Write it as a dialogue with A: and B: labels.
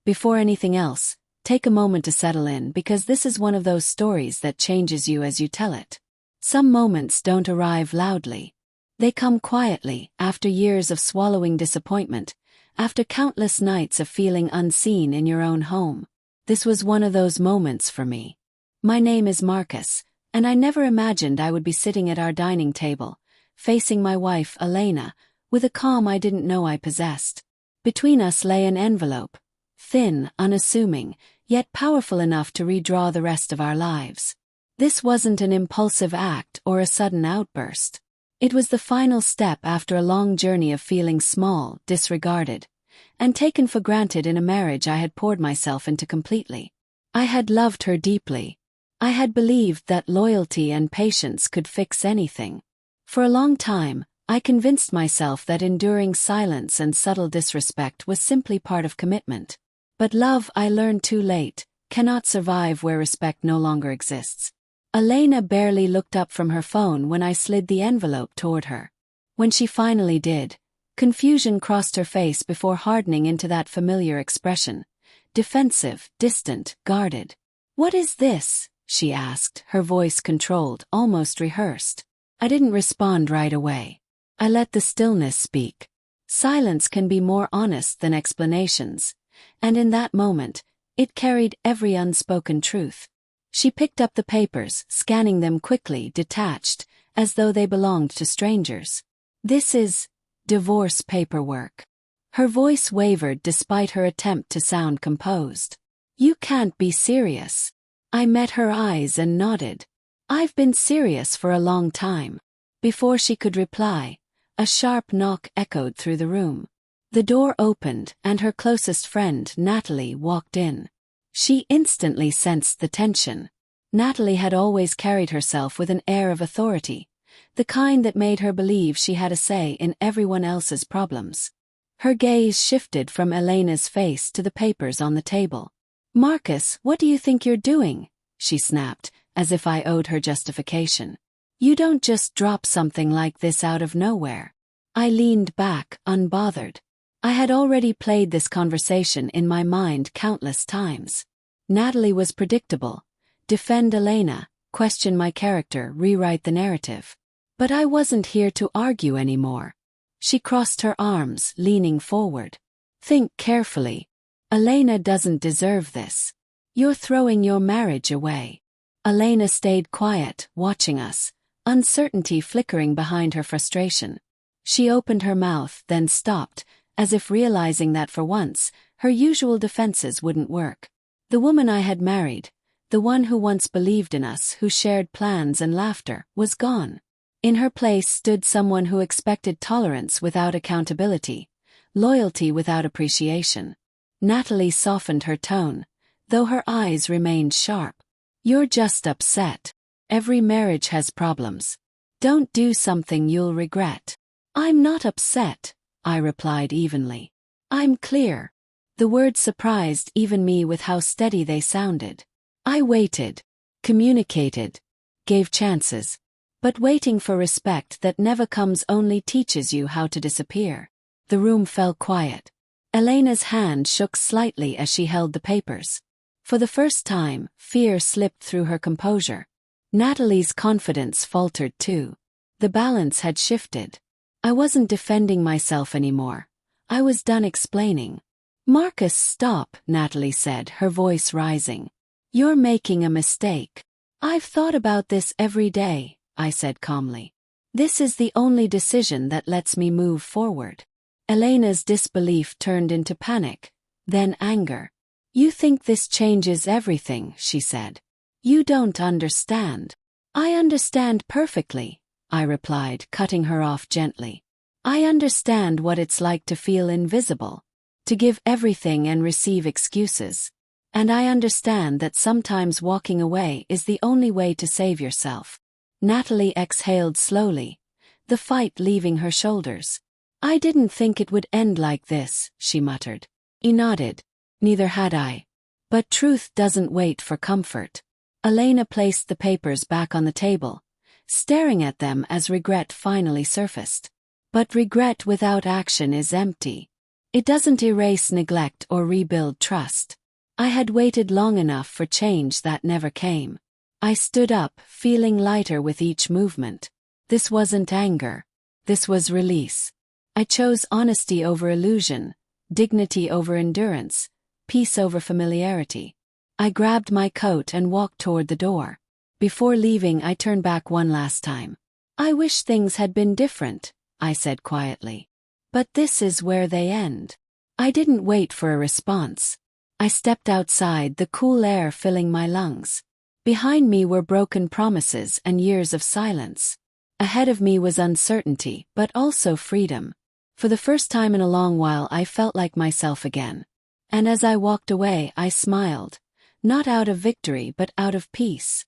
A: Before anything else, take a moment to settle in because this is one of those stories that changes you as you tell it. Some moments don't arrive loudly. They come quietly, after years of swallowing disappointment, after countless nights of feeling unseen in your own home. This was one of those moments for me. My name is Marcus, and I never imagined I would be sitting at our dining table, facing my wife, Elena, with a calm I didn't know I possessed. Between us lay an envelope, thin, unassuming, yet powerful enough to redraw the rest of our lives. This wasn't an impulsive act or a sudden outburst. It was the final step after a long journey of feeling small, disregarded, and taken for granted in a marriage I had poured myself into completely. I had loved her deeply. I had believed that loyalty and patience could fix anything. For a long time, I convinced myself that enduring silence and subtle disrespect was simply part of commitment. But love, I learned too late, cannot survive where respect no longer exists. Elena barely looked up from her phone when I slid the envelope toward her. When she finally did, confusion crossed her face before hardening into that familiar expression. Defensive, distant, guarded. "What is this?" she asked, her voice controlled, almost rehearsed. I didn't respond right away. I let the stillness speak. Silence can be more honest than explanations, and in that moment, it carried every unspoken truth. She picked up the papers, scanning them quickly, detached, as though they belonged to strangers. "This is divorce paperwork." Her voice wavered despite her attempt to sound composed. "You can't be serious." I met her eyes and nodded. "I've been serious for a long time." Before she could reply, a sharp knock echoed through the room. The door opened, and her closest friend, Natalie, walked in. She instantly sensed the tension. Natalie had always carried herself with an air of authority, the kind that made her believe she had a say in everyone else's problems. Her gaze shifted from Elena's face to the papers on the table. "Marcus, what do you think you're doing?" she snapped, as if I owed her justification. "You don't just drop something like this out of nowhere." I leaned back, unbothered. I had already played this conversation in my mind countless times. Natalie was predictable. Defend Elena, question my character, rewrite the narrative. But I wasn't here to argue anymore. She crossed her arms, leaning forward. "Think carefully. Elena doesn't deserve this. You're throwing your marriage away." Elena stayed quiet, watching us, uncertainty flickering behind her frustration. She opened her mouth, then stopped, as if realizing that for once, her usual defenses wouldn't work. The woman I had married, the one who once believed in us, who shared plans and laughter, was gone. In her place stood someone who expected tolerance without accountability, loyalty without appreciation. Natalie softened her tone, though her eyes remained sharp. "You're just upset. Every marriage has problems. Don't do something you'll regret." "I'm not upset," I replied evenly. "I'm clear." The words surprised even me with how steady they sounded. I waited, communicated, gave chances. But waiting for respect that never comes only teaches you how to disappear. The room fell quiet. Elena's hand shook slightly as she held the papers. For the first time, fear slipped through her composure. Natalie's confidence faltered too. The balance had shifted. I wasn't defending myself anymore. I was done explaining. "Marcus, stop," Natalie said, her voice rising. "You're making a mistake." "I've thought about this every day," I said calmly. "This is the only decision that lets me move forward." Elena's disbelief turned into panic, then anger. "You think this changes everything," she said. "You don't understand." "I understand perfectly," I replied, cutting her off gently. "I understand what it's like to feel invisible, to give everything and receive excuses. And I understand that sometimes walking away is the only way to save yourself." Natalie exhaled slowly, the fight leaving her shoulders. "I didn't think it would end like this," she muttered. He nodded. Neither had I. But truth doesn't wait for comfort. Elena placed the papers back on the table, staring at them as regret finally surfaced. But regret without action is empty. It doesn't erase neglect or rebuild trust. I had waited long enough for change that never came. I stood up, feeling lighter with each movement. This wasn't anger. This was release. I chose honesty over illusion, dignity over endurance, peace over familiarity. I grabbed my coat and walked toward the door. Before leaving, I turned back one last time. I wish things had been different, I said quietly. But this is where they end. I didn't wait for a response. I stepped outside, the cool air filling my lungs. Behind me were broken promises and years of silence. Ahead of me was uncertainty, but also freedom. For the first time in a long while, I felt like myself again. And as I walked away, I smiled. Not out of victory, but out of peace.